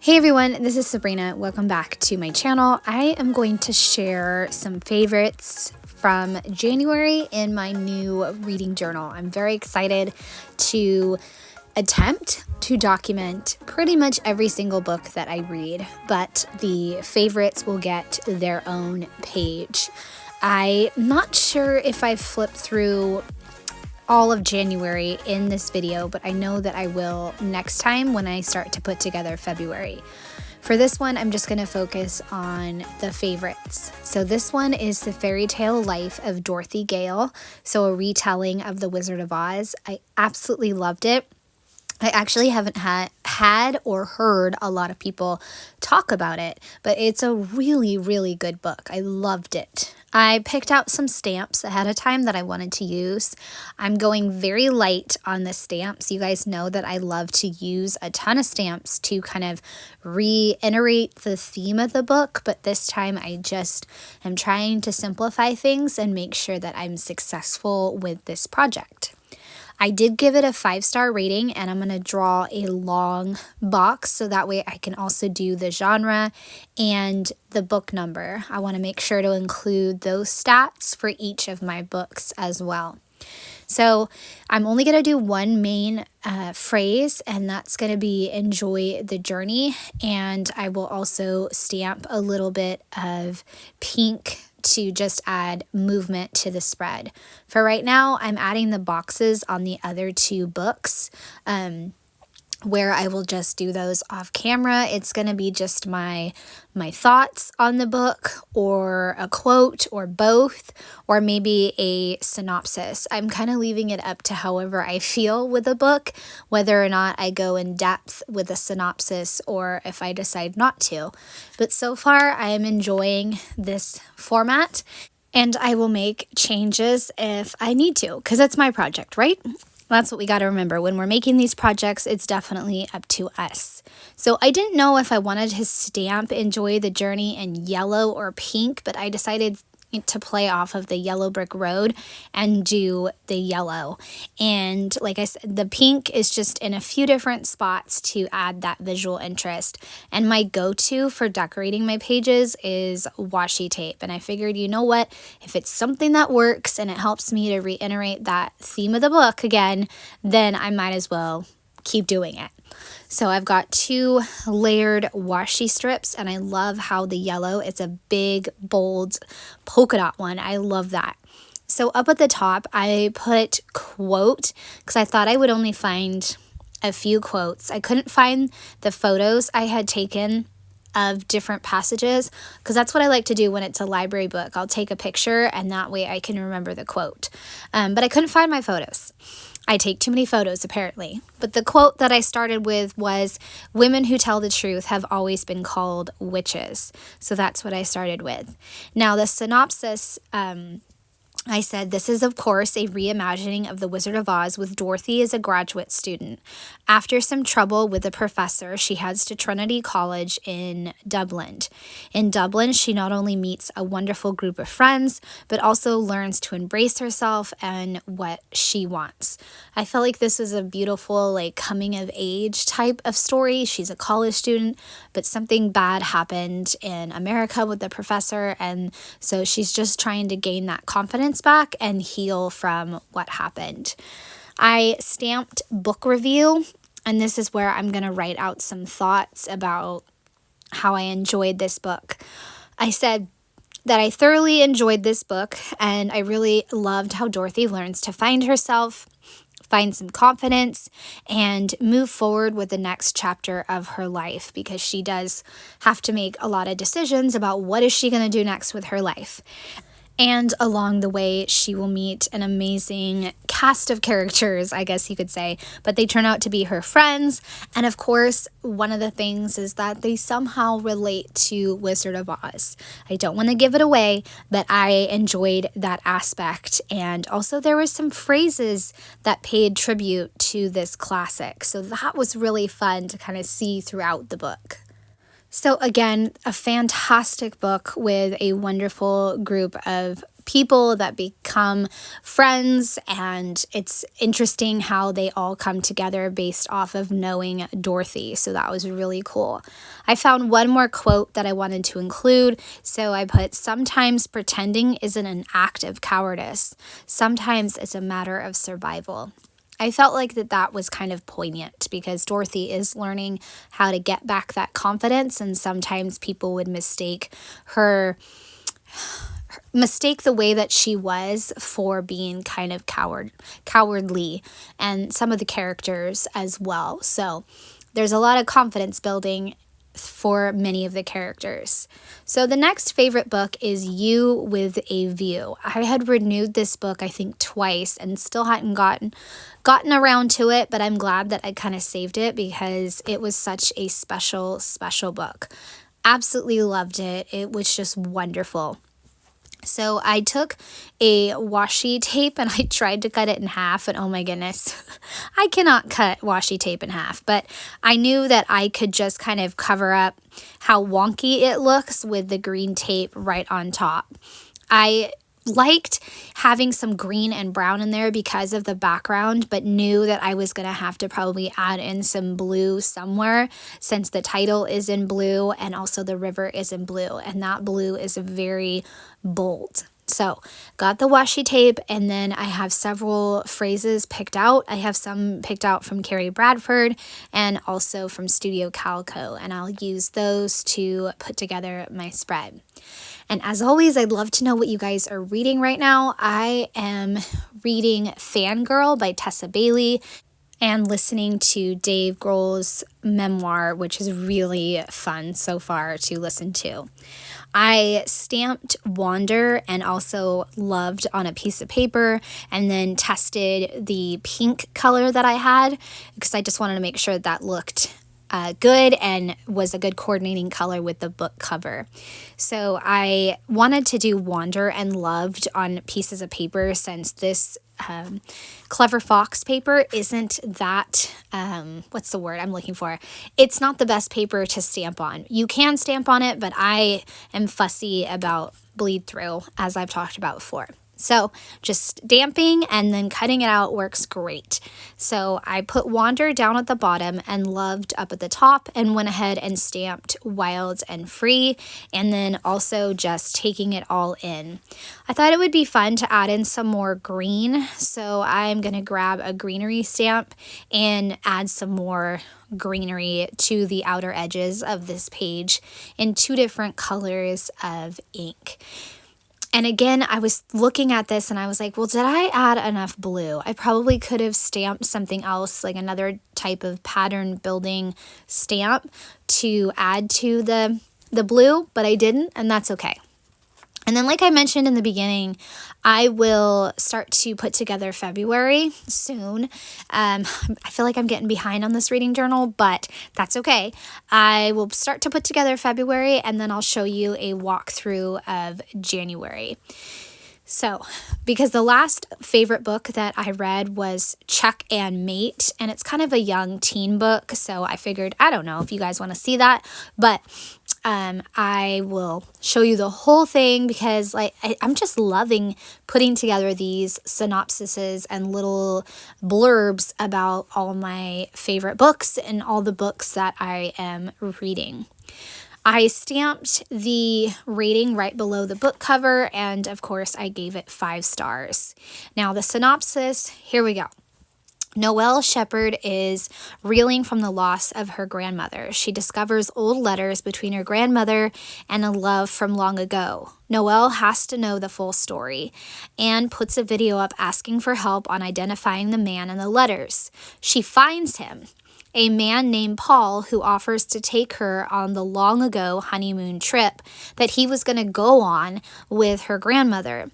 Hey everyone, this is Sabrina. Welcome back to my channel. I am going to share some favorites from January in my new reading journal. I'm very excited to attempt to document pretty much every single book that I read, but the favorites will get their own page. I'm not sure if I've flipped through all of January in this video, but I know that I will next time when I start to put together February. For this one, I'm just going to focus on the favorites. So this one is The Fairy Tale Life of Dorothy Gale, so a retelling of The Wizard of Oz. I absolutely loved it. I actually haven't had or heard a lot of people talk about it, but it's a really, really good book. I loved it. I picked out some stamps ahead of time that I wanted to use. I'm going very light on the stamps. You guys know that I love to use a ton of stamps to kind of reiterate the theme of the book, but this time I just am trying to simplify things and make sure that I'm successful with this project. I did give it a 5-star rating, and I'm going to draw a long box so that way I can also do the genre and the book number. I want to make sure to include those stats for each of my books as well. So I'm only going to do one main phrase, and that's going to be enjoy the journey. And I will also stamp a little bit of pink to just add movement to the spread. For right now, I'm adding the boxes on the other two books where I will just do those off camera. It's going to be just my thoughts on the book, or a quote, or both, or maybe a synopsis. I'm kind of leaving it up to however I feel with a book, whether or not I go in depth with a synopsis or if I decide not to. But so far, I am enjoying this format, and I will make changes if I need to, because it's my project, right? That's what we got to remember. When we're making these projects, it's definitely up to us. So I didn't know if I wanted to stamp Enjoy the Journey in yellow or pink, but I decided to play off of the yellow brick road and do the yellow. And like I said, the pink is just in a few different spots to add that visual interest. And my go-to for decorating my pages is washi tape. And I figured, you know what, if it's something that works and it helps me to reiterate that theme of the book again, then I might as well keep doing it. So I've got 2 layered washi strips, and I love how the yellow is a big, bold polka dot one. I love that. So up at the top, I put quote because I thought I would only find a few quotes. I couldn't find the photos I had taken of different passages, because that's what I like to do when it's a library book. I'll take a picture, and that way I can remember the quote. But I couldn't find my photos. I take too many photos, apparently. But the quote that I started with was, "Women who tell the truth have always been called witches." So that's what I started with. Now, the synopsis, I said, this is, of course, a reimagining of The Wizard of Oz with Dorothy as a graduate student. After some trouble with a professor, she heads to Trinity College in Dublin. In Dublin, she not only meets a wonderful group of friends, but also learns to embrace herself and what she wants. I felt like this was a beautiful, coming of age type of story. She's a college student, but something bad happened in America with the professor, and so she's just trying to gain that confidence back and heal from what happened. I stamped book review, and this is where I'm going to write out some thoughts about how I enjoyed this book. I said that I thoroughly enjoyed this book, and I really loved how Dorothy learns to find herself, find some confidence, and move forward with the next chapter of her life, because she does have to make a lot of decisions about what is she going to do next with her life. And along the way, she will meet an amazing cast of characters, I guess you could say, but they turn out to be her friends. And of course, one of the things is that they somehow relate to Wizard of Oz. I don't want to give it away, but I enjoyed that aspect. And also there were some phrases that paid tribute to this classic. So that was really fun to kind of see throughout the book. So again, a fantastic book with a wonderful group of people that become friends, and it's interesting how they all come together based off of knowing Dorothy. So that was really cool. I found one more quote that I wanted to include. So I put, sometimes pretending isn't an act of cowardice. Sometimes it's a matter of survival. I felt like that was kind of poignant because Dorothy is learning how to get back that confidence, and sometimes people would mistake the way that she was for being kind of cowardly, and some of the characters as well. So there's a lot of confidence building for many of the characters. So the next favorite book is You with a View. I had renewed this book I think twice and still hadn't gotten around to it, but I'm glad that I kind of saved it because it was such a special book. Absolutely loved it. It was just wonderful. So I took a washi tape and I tried to cut it in half, and oh my goodness, I cannot cut washi tape in half, but I knew that I could just kind of cover up how wonky it looks with the green tape right on top. I liked having some green and brown in there because of the background, but knew that I was going to have to probably add in some blue somewhere since the title is in blue and also the river is in blue, and that blue is very bold. So got the washi tape, and then I have several phrases picked out. I have some picked out from Kerri Bradford and also from Studio Calico, and I'll use those to put together my spread. And as always, I'd love to know what you guys are reading right now. I am reading Fangirl by Tessa Bailey and listening to Dave Grohl's memoir, which is really fun so far to listen to. I stamped Wander and also Loved on a piece of paper, and then tested the pink color that I had because I just wanted to make sure that looked good and was a good coordinating color with the book cover. So I wanted to do Wander and Loved on pieces of paper since this Clever Fox paper isn't that, what's the word I'm looking for? It's not the best paper to stamp on. You can stamp on it, but I am fussy about bleed through, as I've talked about before. So just damping and then cutting it out works great. So I put Wander down at the bottom and Loved up at the top, and went ahead and stamped Wild and Free, and then also just taking it all in. I thought it would be fun to add in some more green, so I'm going to grab a greenery stamp and add some more greenery to the outer edges of this page in 2 different colors of ink. And again, I was looking at this and I was like, well, did I add enough blue? I probably could have stamped something else, like another type of pattern building stamp to add to the blue, but I didn't, and that's okay. And then, like I mentioned in the beginning, I will start to put together February soon. I feel like I'm getting behind on this reading journal, but that's okay. I will start to put together February, and then I'll show you a walkthrough of January. So, because the last favorite book that I read was Chuck and Mate, and it's kind of a young teen book, so I figured, I don't know if you guys want to see that, but I will show you the whole thing because I'm just loving putting together these synopsises and little blurbs about all my favorite books and all the books that I am reading. I stamped the rating right below the book cover, and of course I gave it 5 stars. Now the synopsis, here we go. Noelle Shepherd is reeling from the loss of her grandmother. She discovers old letters between her grandmother and a love from long ago. Noelle has to know the full story. Anne puts a video up asking for help on identifying the man in the letters. She finds him, a man named Paul, who offers to take her on the long ago honeymoon trip that he was going to go on with her grandmother.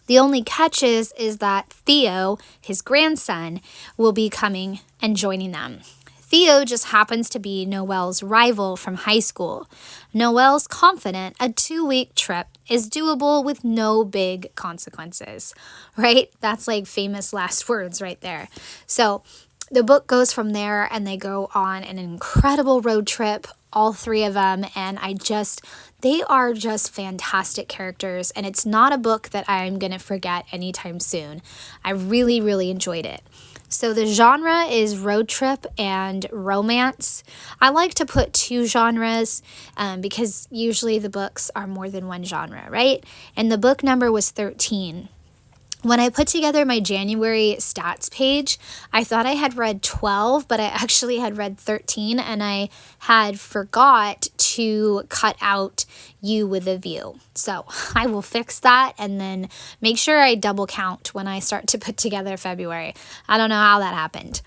The only catch is that Theo, his grandson, will be coming and joining them. Theo just happens to be Noelle's rival from high school. Noelle's confident a 2-week trip is doable with no big consequences, right? That's like famous last words right there. So the book goes from there, and they go on an incredible road trip, all three of them, and they are just fantastic characters, and it's not a book that I'm going to forget anytime soon. I really, really enjoyed it. So the genre is road trip and romance. I like to put two genres because usually the books are more than one genre, right? And the book number was 13. When I put together my January stats page, I thought I had read 12, but I actually had read 13, and I had forgot to cut out You with a View. So I will fix that and then make sure I double count when I start to put together February. I don't know how that happened.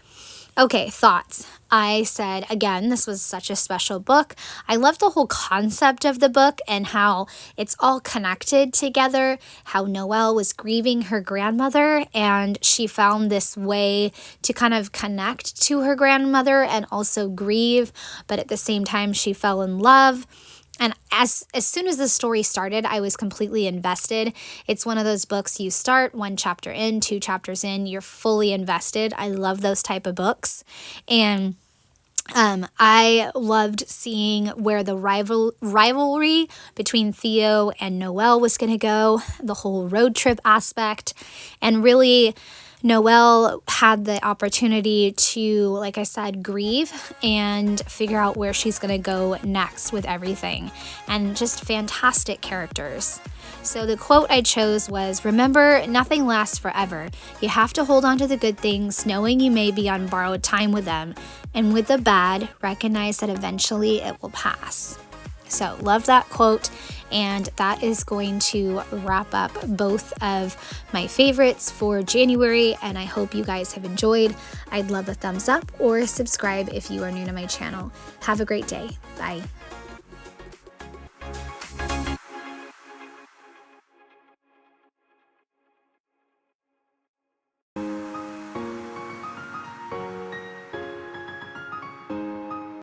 Okay, thoughts. I said, again, this was such a special book. I love the whole concept of the book and how it's all connected together, how Noelle was grieving her grandmother, and she found this way to kind of connect to her grandmother and also grieve, but at the same time, she fell in love. And as soon as the story started, I was completely invested. It's one of those books you start one chapter in, 2 chapters in, you're fully invested. I love those type of books. And I loved seeing where the rivalry between Theo and Noelle was going to go, the whole road trip aspect, and really Noelle had the opportunity to, like I said, grieve and figure out where she's going to go next with everything, and just fantastic characters. So the quote I chose was, "Remember, nothing lasts forever. You have to hold on to the good things, knowing you may be on borrowed time with them, and with the bad, recognize that eventually it will pass." So love that quote, and that is going to wrap up both of my favorites for January, and I hope you guys have enjoyed. I'd love a thumbs up or subscribe if you are new to my channel. Have a great day. Bye.